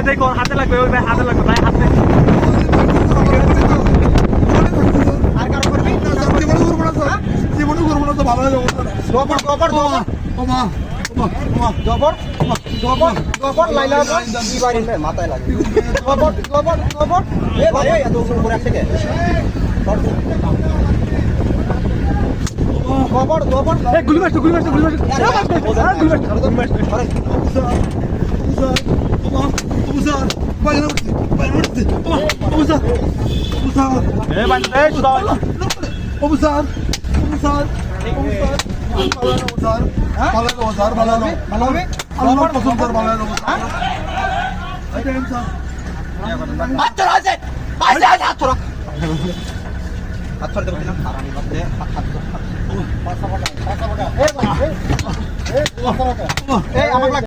দেখো হাতে লাগবে ওই ভাই হাতে লাগবে ভাই হাতে আর কারো করবি জীবনে করবো না তো ভালো হয়ে যাবো গোবর গোবর গোবর ওমা ওমা ওমা গোবর গোবর গোবর লাইলা দিবারি মাথায় লাগে গোবর গোবর গোবর এ ভাই এত উপরে থেকে গোবর গোবর এই গুলি মারছো গুলি মারছো গুলি মারছো গুলি মারছো এই বান এই সুদাও আমাকে